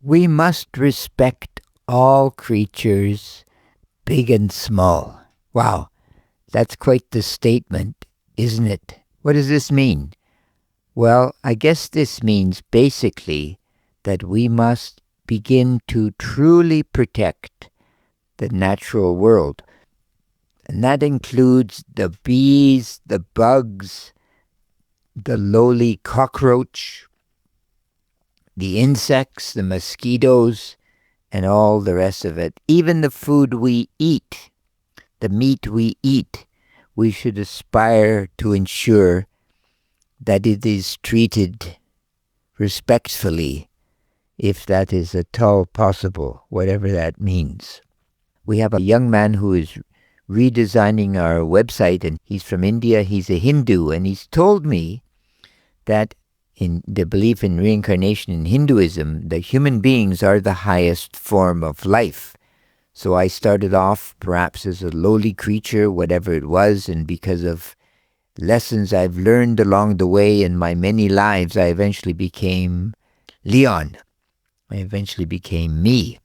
We must respect all creatures, big and small. Wow, that's quite the statement, isn't it? What does this mean? Well, I guess this means basically that we must begin to truly protect the natural world. And that includes the bees, the bugs, the lowly cockroach, the insects, the mosquitoes, and all the rest of it. Even the food we eat, the meat we eat, we should aspire to ensure that it is treated respectfully, if that is at all possible, whatever that means. We have a young man who is redesigning our website, and he's from India. He's a Hindu, and he's told me that in the belief in reincarnation in Hinduism, that human beings are the highest form of life. So I started off perhaps as a lowly creature, whatever it was, and because of lessons I've learned along the way in my many lives, I eventually became Leon. I eventually became me.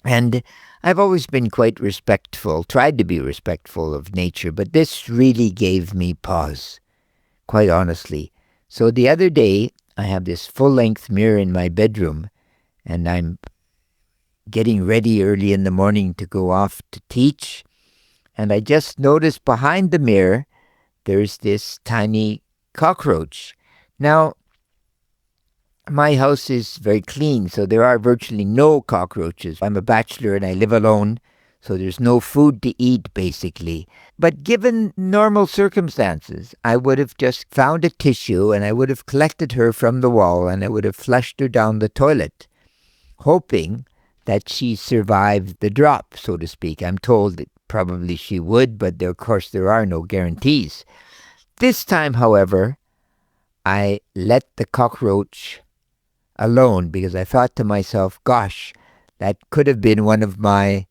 And I've always been quite respectful, tried to be respectful of nature, but this really gave me pause, quite honestly. So the other day, I have this full-length mirror in my bedroom, and I'm getting ready early in the morning to go off to teach, and I just noticed behind the mirror, there's this tiny cockroach. Now, my house is very clean, so there are virtually no cockroaches. I'm a bachelor and I live alone, so there's no food to eat, basically. But given normal circumstances, I would have just found a tissue and I would have collected her from the wall and I would have flushed her down the toilet, hoping that she survived the drop, so to speak. I'm told that probably she would, but of course there are no guarantees. This time, however, I let the cockroach alone because I thought to myself, gosh, that could have been one of my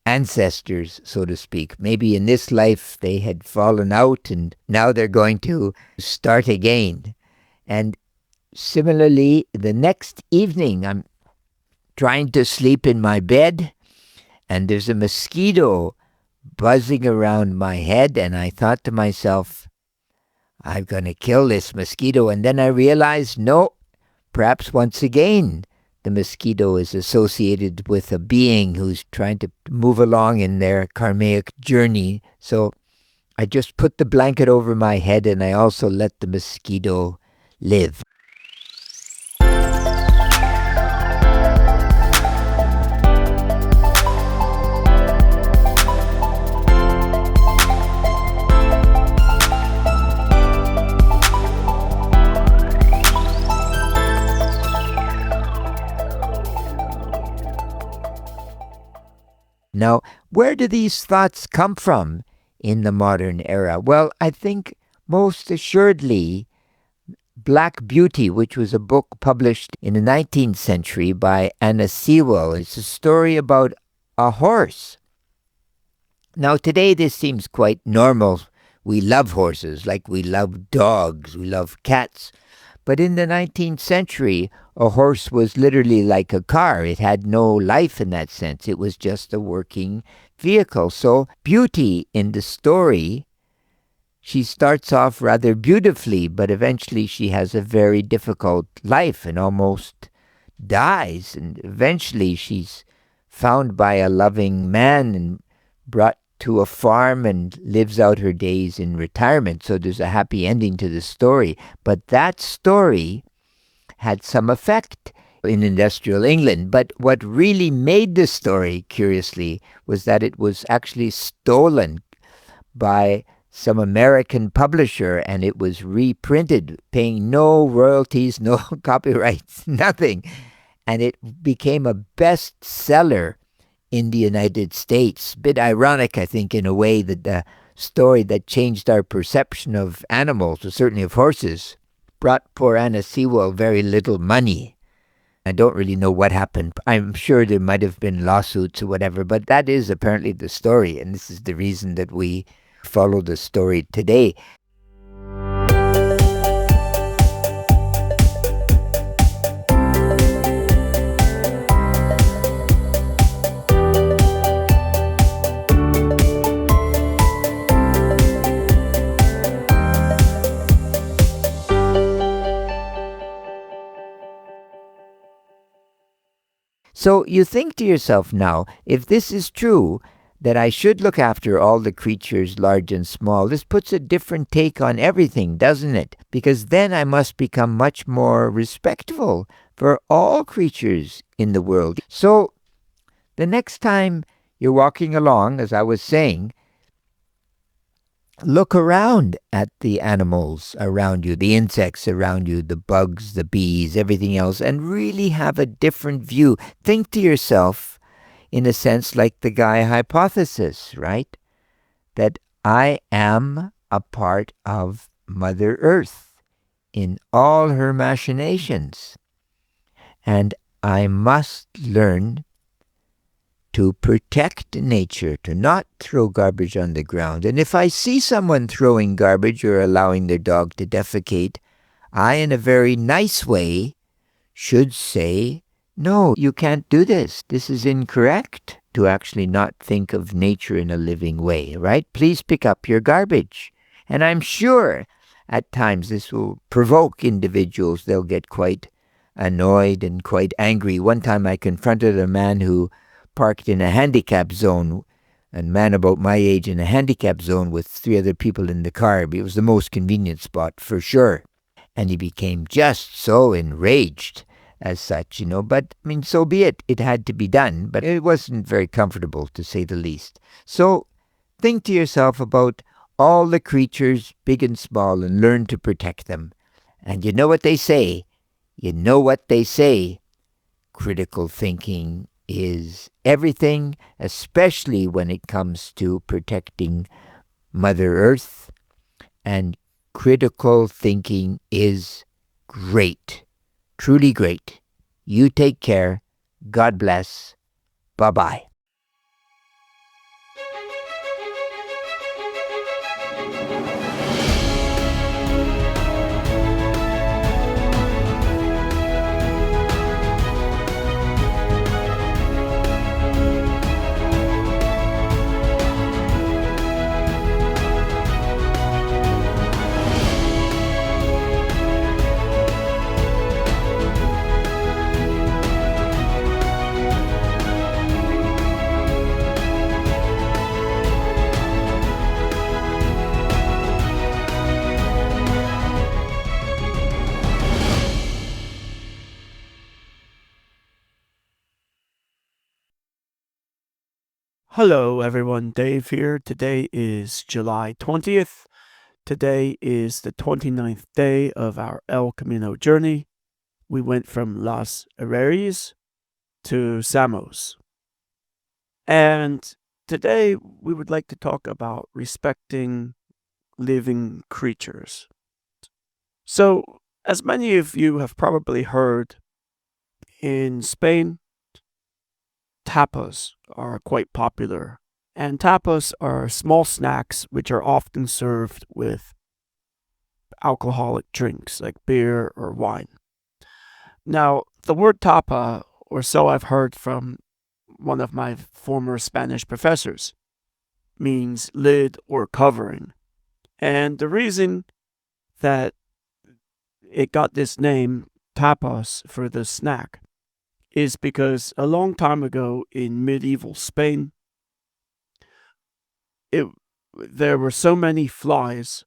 ancestors, so to speak. Maybe in this life they had fallen out and now they're going to start again. And similarly, the next evening I'm trying to sleep in my bed and there's a mosquito buzzing around my head, and I thought to myself, I'm going to kill this mosquito. And then I realized, no, perhaps once again, the mosquito is associated with a being who's trying to move along in their karmic journey. So I just put the blanket over my head and I also let the mosquito live. Now, where do these thoughts come from in the modern era? Well, I think most assuredly Black Beauty, which was a book published in the 19th century by Anna Sewell. It's a story about a horse. Now, today this seems quite normal. We love horses like we love dogs, we love cats. But in the 19th century, a horse was literally like a car. It had no life in that sense. It was just a working vehicle. So Beauty in the story, she starts off rather beautifully, but eventually she has a very difficult life and almost dies. And eventually she's found by a loving man and brought to a farm and lives out her days in retirement. So there's a happy ending to the story. But that story had some effect in industrial England. But what really made the story, curiously, was that it was actually stolen by some American publisher and it was reprinted, paying no royalties, no copyrights, nothing. And it became a bestseller in the United States. Bit ironic, I think, in a way, that the story that changed our perception of animals, or certainly of horses, brought poor Anna Sewell very little money. I don't really know what happened. I'm sure there might have been lawsuits or whatever, but that is apparently the story, and this is the reason that we follow the story today. So you think to yourself now, if this is true, that I should look after all the creatures, large and small, this puts a different take on everything, doesn't it? Because then I must become much more respectful for all creatures in the world. So the next time you're walking along, as I was saying, look around at the animals around you, the insects around you, the bugs, the bees, everything else, and really have a different view. Think to yourself, in a sense, like the Gaia hypothesis, right? That I am a part of Mother Earth in all her machinations. And I must learn to protect nature, to not throw garbage on the ground. And if I see someone throwing garbage or allowing their dog to defecate, I, in a very nice way, should say, no, you can't do this. This is incorrect to actually not think of nature in a living way, right? Please pick up your garbage. And I'm sure at times this will provoke individuals. They'll get quite annoyed and quite angry. One time I confronted a man who parked in a handicap zone, a man about my age in a handicap zone with 3 other people in the car. It was the most convenient spot for sure. And he became just so enraged as such, But, I mean, so be it. It had to be done, but it wasn't very comfortable, to say the least. So think to yourself about all the creatures, big and small, and learn to protect them. And you know what they say? Critical thinking is everything, especially when it comes to protecting Mother Earth. And critical thinking is great. Truly great. You take care. God bless. Bye-bye. Hello, everyone. Dave here. Today is July 20th. Today is the 29th day of our El Camino journey. We went from Las Herrerías to Samos. And today we would like to talk about respecting living creatures. So, as many of you have probably heard, in Spain, tapas are quite popular. And tapas are small snacks which are often served with alcoholic drinks like beer or wine. Now, the word tapa, or so I've heard from one of my former Spanish professors, means lid or covering. And the reason that it got this name, tapas, for the snack, is because a long time ago in medieval Spain, there were so many flies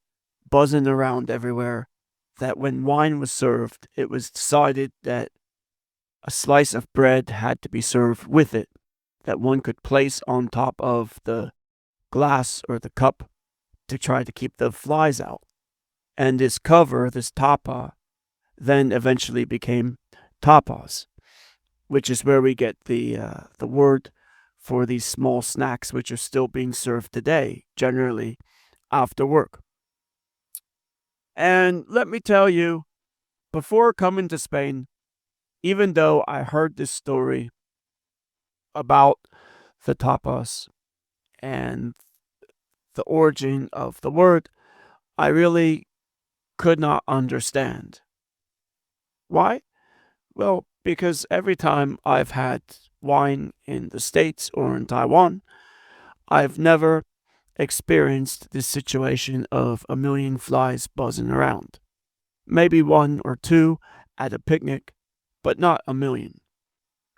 buzzing around everywhere that when wine was served, it was decided that a slice of bread had to be served with it, that one could place on top of the glass or the cup to try to keep the flies out. And this cover, this tapa, then eventually became tapas, which is where we get the word for these small snacks which are still being served today, generally after work. And let me tell you, before coming to Spain, Even though I heard this story about the tapas and the origin of the word, I really could not understand. Why? Well, because every time I've had wine in the States or in Taiwan, I've never experienced this situation of a million flies buzzing around. Maybe one or two at a picnic, but not a million.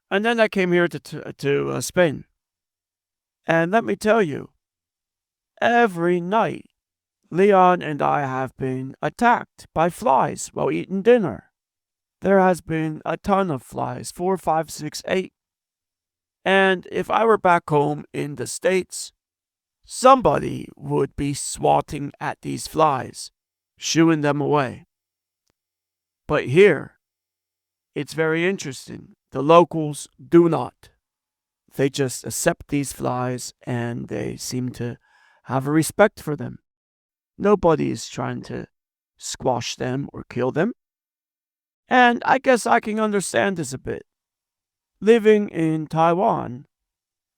And then I came here to Spain. And let me tell you, every night, Leon and I have been attacked by flies while eating dinner. There has been a ton of flies, 4, 5, 6, 8. And if I were back home in the States, somebody would be swatting at these flies, shooing them away. But here, it's very interesting. The locals do not. They just accept these flies and they seem to have a respect for them. Nobody is trying to squash them or kill them. And I guess I can understand this a bit. Living in Taiwan,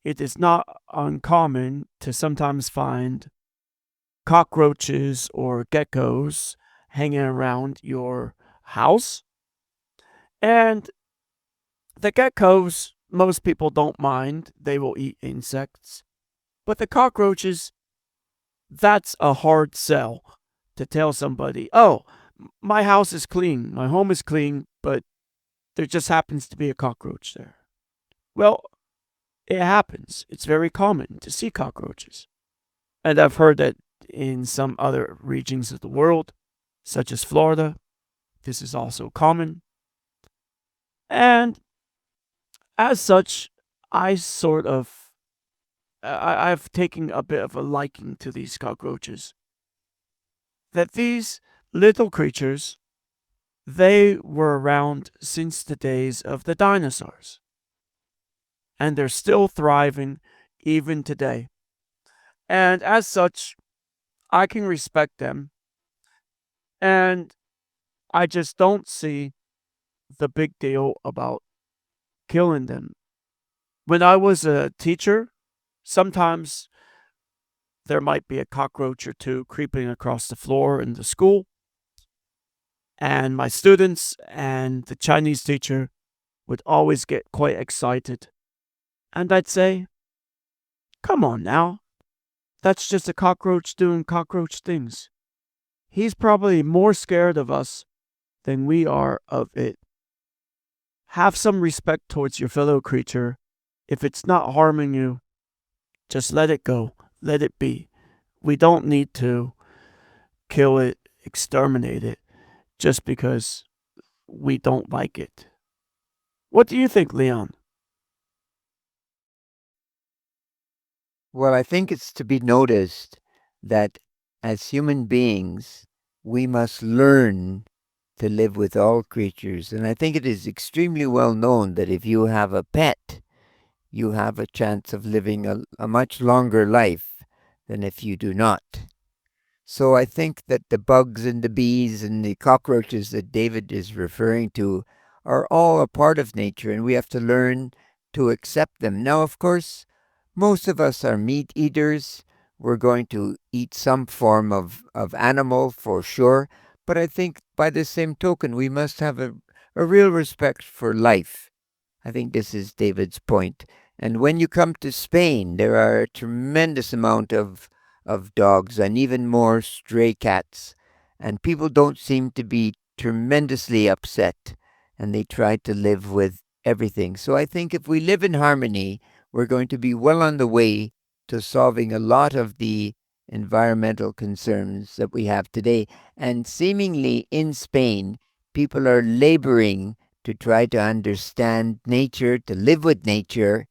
it is not uncommon to sometimes find cockroaches or geckos hanging around your house. And the geckos, most people don't mind. They will eat insects. But the cockroaches, that's a hard sell to tell somebody, oh, my house is clean, my home is clean, but there just happens to be a cockroach there. Well, it happens. It's very common to see cockroaches. And I've heard that in some other regions of the world, such as Florida, this is also common. And as such, I sort of I've taken a bit of a liking to these cockroaches. That these little creatures, they were around since the days of the dinosaurs. And they're still thriving even today. And as such, I can respect them. And I just don't see the big deal about killing them. When I was a teacher, sometimes there might be a cockroach or two creeping across the floor in the school. And my students and the Chinese teacher would always get quite excited. And I'd say, come on now. That's just a cockroach doing cockroach things. He's probably more scared of us than we are of it. Have some respect towards your fellow creature. If it's not harming you, just let it go. Let it be. We don't need to kill it, exterminate it, just because we don't like it. What do you think, Leon? Well, I think it's to be noticed that as human beings, we must learn to live with all creatures. And I think it is extremely well known that if you have a pet, you have a chance of living a much longer life than if you do not. So I think that the bugs and the bees and the cockroaches that David is referring to are all a part of nature, and we have to learn to accept them. Now, of course, most of us are meat eaters. We're going to eat some form of animal for sure. But I think by the same token, we must have a real respect for life. I think this is David's point. And when you come to Spain, there are a tremendous amount of dogs and even more stray cats. And people don't seem to be tremendously upset, and they try to live with everything. So I think if we live in harmony, we're going to be well on the way to solving a lot of the environmental concerns that we have today. And seemingly in Spain, people are laboring to try to understand nature, to live with nature,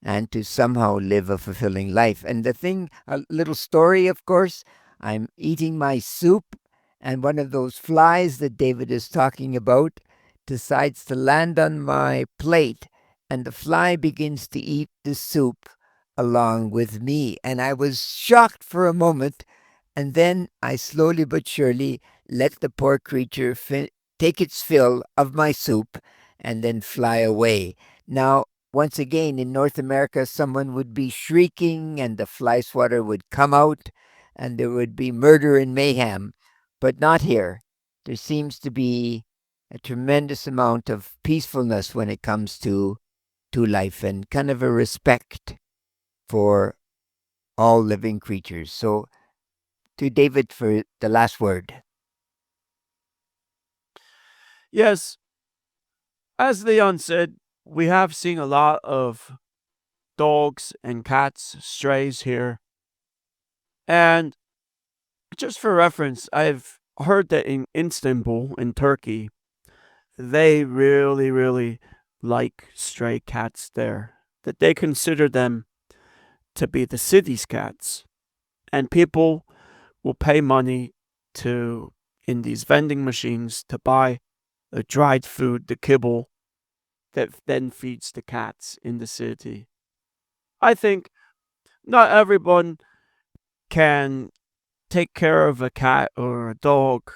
and to somehow live a fulfilling life. And the thing, a little story, of course, I'm eating my soup, and one of those flies that David is talking about decides to land on my plate, and the fly begins to eat the soup along with me. And I was shocked for a moment, and then I slowly but surely let the poor creature take its fill of my soup, and then fly away. Now, once again, in North America, someone would be shrieking and the fly swatter would come out and there would be murder and mayhem, but not here. There seems to be a tremendous amount of peacefulness when it comes to life and kind of a respect for all living creatures. So, to David for the last word. Yes, as Leon said, we have seen a lot of dogs and cats, strays here. And just for reference, I've heard that in Istanbul, in Turkey, they really, really like stray cats there, that they consider them to be the city's cats. And people will pay money to in these vending machines to buy the dried food, the kibble, that then feeds the cats in the city. I think not everyone can take care of a cat or a dog.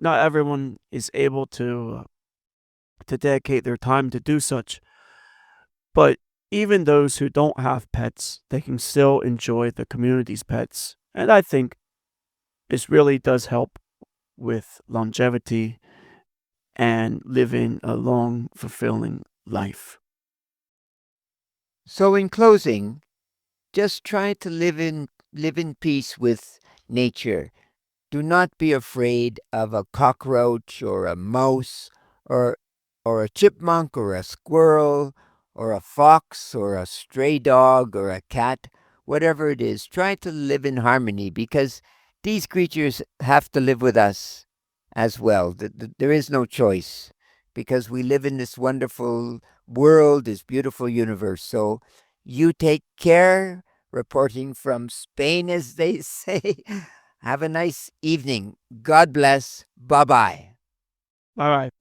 Not everyone is able to dedicate their time to do such. But even those who don't have pets, they can still enjoy the community's pets. And I think this really does help with longevity and living a long, fulfilling life. So, in closing, just try to live in peace with nature. Do not be afraid of a cockroach or a mouse or a chipmunk or a squirrel or a fox or a stray dog or a cat, whatever it is. Try to live in harmony because these creatures have to live with us as well. There is no choice because we live in this wonderful world, this beautiful universe. So you take care, reporting from Spain, as they say. Have a nice evening. God bless. Bye bye. All right.